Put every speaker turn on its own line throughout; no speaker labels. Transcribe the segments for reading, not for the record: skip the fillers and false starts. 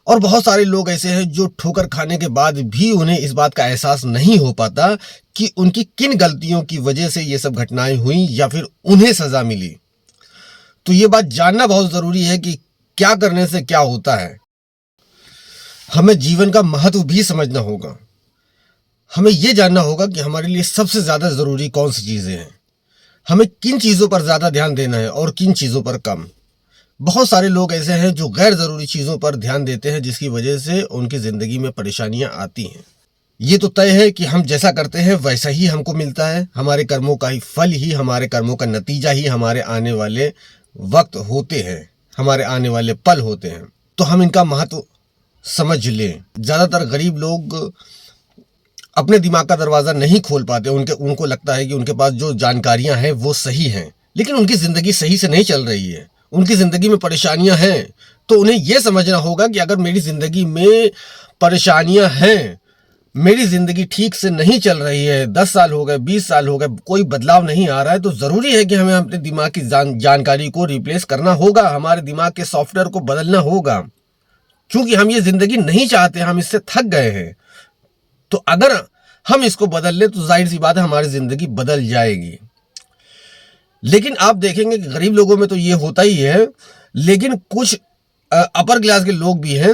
और बहुत सारे लोग ऐसे हैं जो ठोकर खाने के बाद भी उन्हें इस बात का एहसास नहीं हो पाता कि उनकी किन गलतियों की वजह से ये सब घटनाएं हुई या फिर उन्हें सजा मिली। तो ये बात जानना बहुत ज़रूरी है कि क्या करने से क्या होता है। हमें जीवन का महत्व भी समझना होगा। हमें ये जानना होगा कि हमारे लिए सबसे ज़्यादा ज़रूरी कौन सी चीज़ें हैं, हमें किन चीज़ों पर ज़्यादा ध्यान देना है और किन चीज़ों पर कम। बहुत सारे लोग ऐसे हैं जो गैर ज़रूरी चीज़ों पर ध्यान देते हैं, जिसकी वजह से उनकी ज़िंदगी में परेशानियां आती हैं। ये तो तय है कि हम जैसा करते हैं वैसा ही हमको मिलता है। हमारे कर्मों का ही फल ही, हमारे कर्मों का नतीजा ही हमारे आने वाले वक्त होते हैं, हमारे आने वाले पल होते हैं। तो हम इनका महत्व समझ लें। ज़्यादातर गरीब लोग अपने दिमाग का दरवाज़ा नहीं खोल पाते। उनको लगता है कि उनके पास जो जानकारियां हैं वो सही हैं, लेकिन उनकी ज़िंदगी सही से नहीं चल रही है। उनकी ज़िंदगी में परेशानियां हैं, तो उन्हें यह समझना होगा कि अगर मेरी ज़िंदगी में परेशानियां हैं, मेरी ज़िंदगी ठीक से नहीं चल रही है, 10 साल हो गए, 20 साल हो गए, कोई बदलाव नहीं आ रहा है, तो ज़रूरी है कि हमें अपने दिमाग की जानकारी को रिप्लेस करना होगा, हमारे दिमाग के सॉफ्टवेयर को बदलना होगा। क्योंकि हम ये ज़िंदगी नहीं चाहते, हम इससे थक गए हैं। तो अगर हम इसको बदल ले तो जाहिर सी बात है हमारी ज़िंदगी बदल जाएगी। लेकिन आप देखेंगे कि गरीब लोगों में तो ये होता ही है, लेकिन कुछ अपर क्लास के लोग भी हैं,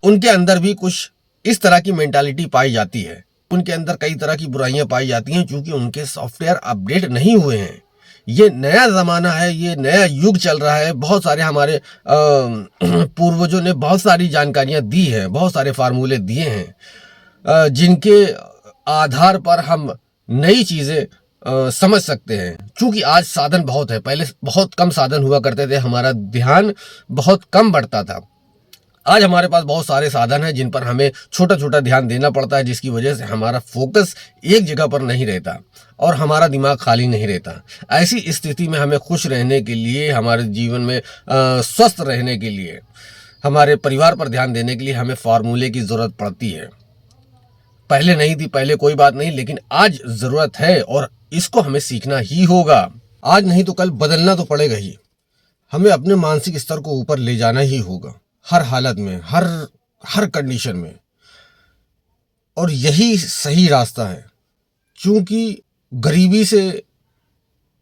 उनके अंदर भी कुछ इस तरह की मेंटालिटी पाई जाती है। उनके अंदर कई तरह की बुराइयां पाई जाती हैं, क्योंकि उनके सॉफ्टवेयर अपडेट नहीं हुए हैं। ये नया ज़माना है, ये नया युग चल रहा है। बहुत सारे हमारे पूर्वजों ने बहुत सारी जानकारियां दी हैं, बहुत सारे फार्मूले दिए हैं, जिनके आधार पर हम नई चीज़ें समझ सकते हैं। क्योंकि आज साधन बहुत है, पहले बहुत कम साधन हुआ करते थे, हमारा ध्यान बहुत कम बढ़ता था। आज हमारे पास बहुत सारे साधन हैं जिन पर हमें छोटा छोटा ध्यान देना पड़ता है, जिसकी वजह से हमारा फोकस एक जगह पर नहीं रहता और हमारा दिमाग खाली नहीं रहता। ऐसी स्थिति में हमें खुश रहने के लिए, हमारे जीवन में स्वस्थ रहने के लिए, हमारे परिवार पर ध्यान देने के लिए हमें फार्मूले की ज़रूरत पड़ती है। पहले नहीं थी, पहले कोई बात नहीं, लेकिन आज ज़रूरत है और इसको हमें सीखना ही होगा। आज नहीं तो कल बदलना तो पड़ेगा ही। हमें अपने मानसिक स्तर को ऊपर ले जाना ही होगा, हर हालत में, हर कंडीशन में। और यही सही रास्ता है, क्योंकि गरीबी से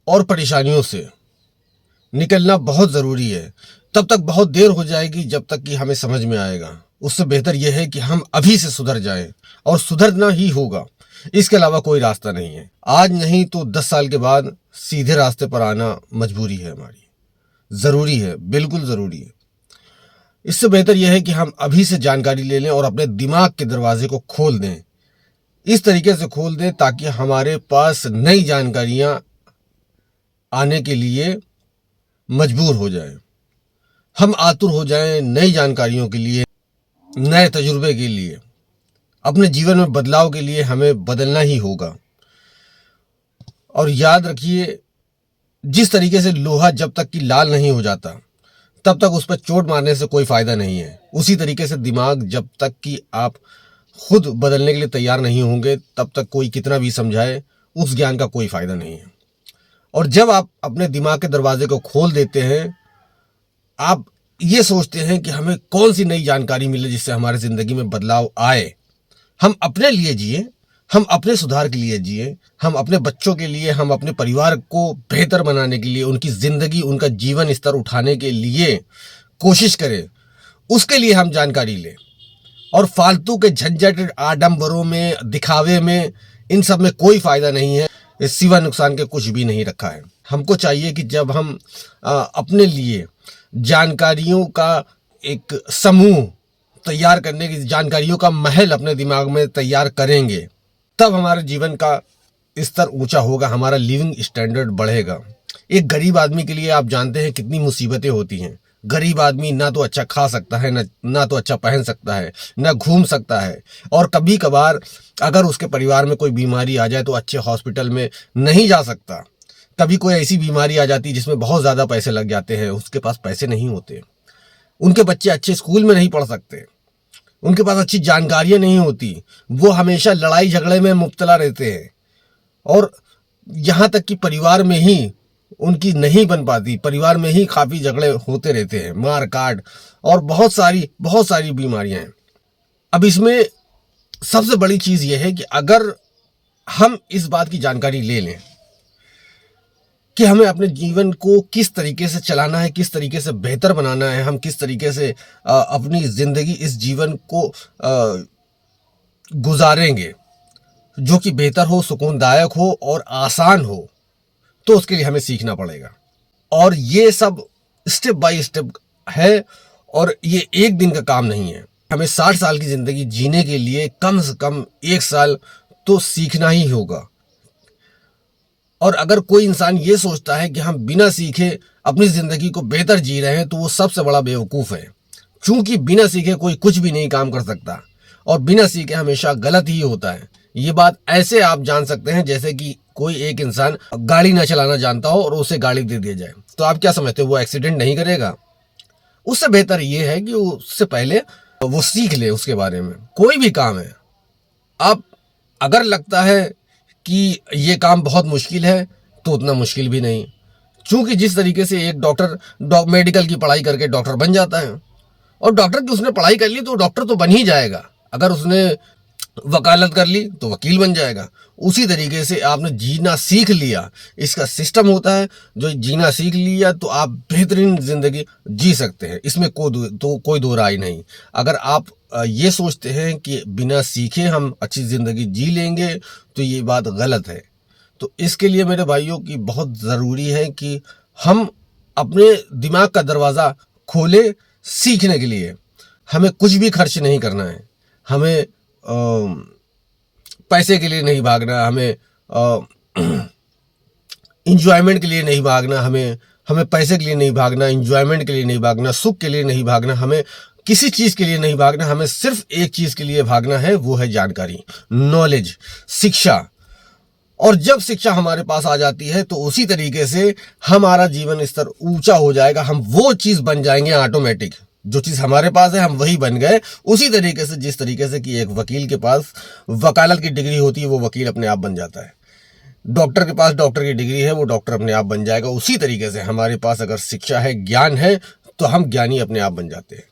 और परेशानियों से निकलना बहुत ज़रूरी है। तब तक बहुत देर हो जाएगी जब तक कि हमें समझ में आएगा। उससे बेहतर यह है कि हम अभी से सुधर जाएं, और सुधरना ही होगा, इसके अलावा कोई रास्ता नहीं है। आज नहीं तो 10 साल के बाद सीधे रास्ते पर आना मजबूरी है हमारी, ज़रूरी है, बिल्कुल ज़रूरी है। इससे बेहतर यह है कि हम अभी से जानकारी ले लें और अपने दिमाग के दरवाजे को खोल दें, इस तरीके से खोल दें ताकि हमारे पास नई जानकारियां आने के लिए मजबूर हो जाएं। हम आतुर हो जाएं नई जानकारियों के लिए, नए तजुर्बे के लिए। अपने जीवन में बदलाव के लिए हमें बदलना ही होगा। और याद रखिए, जिस तरीके से लोहा जब तक कि लाल नहीं हो जाता तब तक उस पर चोट मारने से कोई फ़ायदा नहीं है, उसी तरीके से दिमाग जब तक कि आप खुद बदलने के लिए तैयार नहीं होंगे तब तक कोई कितना भी समझाए उस ज्ञान का कोई फ़ायदा नहीं है। और जब आप अपने दिमाग के दरवाजे को खोल देते हैं, आप ये सोचते हैं कि हमें कौन सी नई जानकारी मिले जिससे हमारी ज़िंदगी में बदलाव आए। हम अपने लिए जिए, हम अपने सुधार के लिए जिए, हम अपने बच्चों के लिए, हम अपने परिवार को बेहतर बनाने के लिए, उनकी ज़िंदगी, उनका जीवन स्तर उठाने के लिए कोशिश करें। उसके लिए हम जानकारी लें। और फालतू के झंझट, आडंबरों में, दिखावे में, इन सब में कोई फ़ायदा नहीं है। सिवा नुकसान के कुछ भी नहीं रखा है। हमको चाहिए कि जब हम अपने लिए जानकारियों का एक समूह तैयार करने की, जानकारियों का महल अपने दिमाग में तैयार करेंगे, तब हमारे जीवन का स्तर ऊंचा होगा, हमारा लिविंग स्टैंडर्ड बढ़ेगा। एक गरीब आदमी के लिए आप जानते हैं कितनी मुसीबतें होती हैं। गरीब आदमी ना तो अच्छा खा सकता है, ना तो अच्छा पहन सकता है, ना घूम सकता है, और कभी कभार अगर उसके परिवार में कोई बीमारी आ जाए तो अच्छे हॉस्पिटल में नहीं जा सकता। कभी कोई ऐसी बीमारी आ जाती है जिसमें बहुत ज़्यादा पैसे लग जाते हैं, उसके पास पैसे नहीं होते। उनके बच्चे अच्छे स्कूल में नहीं पढ़ सकते, उनके पास अच्छी जानकारियाँ नहीं होती, वो हमेशा लड़ाई झगड़े में मुब्तला रहते हैं। और यहाँ तक कि परिवार में ही उनकी नहीं बन पाती, परिवार में ही काफ़ी झगड़े होते रहते हैं, मार काट और बहुत सारी बीमारियां हैं। अब इसमें सबसे बड़ी चीज़ यह है कि अगर हम इस बात की जानकारी ले लें कि हमें अपने जीवन को किस तरीके से चलाना है, किस तरीके से बेहतर बनाना है, हम किस तरीके से अपनी ज़िंदगी, इस जीवन को गुजारेंगे जो कि बेहतर हो, सुकूनदायक हो और आसान हो, तो उसके लिए हमें सीखना पड़ेगा। और ये सब स्टेप बाय स्टेप है और ये एक दिन का काम नहीं है। हमें 60 साल की ज़िंदगी जीने के लिए कम से कम 1 साल तो सीखना ही होगा। और अगर कोई इंसान ये सोचता है कि हम बिना सीखे अपनी ज़िंदगी को बेहतर जी रहे हैं, तो वो सबसे बड़ा बेवकूफ़ है। क्योंकि बिना सीखे कोई कुछ भी नहीं काम कर सकता और बिना सीखे हमेशा गलत ही होता है। ये बात ऐसे आप जान सकते हैं जैसे कि कोई एक इंसान गाड़ी ना चलाना जानता हो और उसे गाड़ी दे दिया जाए, तो आप क्या समझते हो वो एक्सीडेंट नहीं करेगा? उससे बेहतर ये है कि उससे पहले वो सीख ले उसके बारे में। कोई भी काम है, आप अगर लगता है कि ये काम बहुत मुश्किल है तो उतना मुश्किल भी नहीं, क्योंकि जिस तरीके से एक डॉक्टर मेडिकल की पढ़ाई करके डॉक्टर बन जाता है और डॉक्टर की उसने पढ़ाई कर ली तो डॉक्टर तो बन ही जाएगा, अगर उसने वकालत कर ली तो वकील बन जाएगा। उसी तरीके से आपने जीना सीख लिया, इसका सिस्टम होता है, जो जीना सीख लिया तो आप बेहतरीन ज़िंदगी जी सकते हैं, इसमें कोई दो राय नहीं। अगर आप ये सोचते हैं कि बिना सीखे हम अच्छी ज़िंदगी जी लेंगे तो ये बात गलत है। तो इसके लिए मेरे भाइयों की बहुत ज़रूरी है कि हम अपने दिमाग का दरवाज़ा खोलें सीखने के लिए। हमें कुछ भी खर्च नहीं करना है, हमें पैसे के लिए नहीं भागना, हमें इंजॉयमेंट के लिए नहीं भागना, हमें पैसे के लिए नहीं भागना, इंजॉयमेंट के लिए नहीं भागना, सुख के लिए नहीं भागना, हमें किसी चीज़ के लिए नहीं भागना। हमें सिर्फ एक चीज़ के लिए भागना है, वो है जानकारी, नॉलेज, शिक्षा। और जब शिक्षा हमारे पास आ जाती है तो उसी तरीके से हमारा जीवन स्तर ऊंचा हो जाएगा, हम वो चीज़ बन जाएंगे ऑटोमेटिक। जो चीज़ हमारे पास है हम वही बन गए। उसी तरीके से जिस तरीके से कि एक वकील के पास वकालत की डिग्री होती है वो वकील अपने आप बन जाता है, डॉक्टर के पास डॉक्टर की डिग्री है वो डॉक्टर अपने आप बन जाएगा। उसी तरीके से हमारे पास अगर शिक्षा है, ज्ञान है, तो हम ज्ञानी अपने आप बन जाते हैं।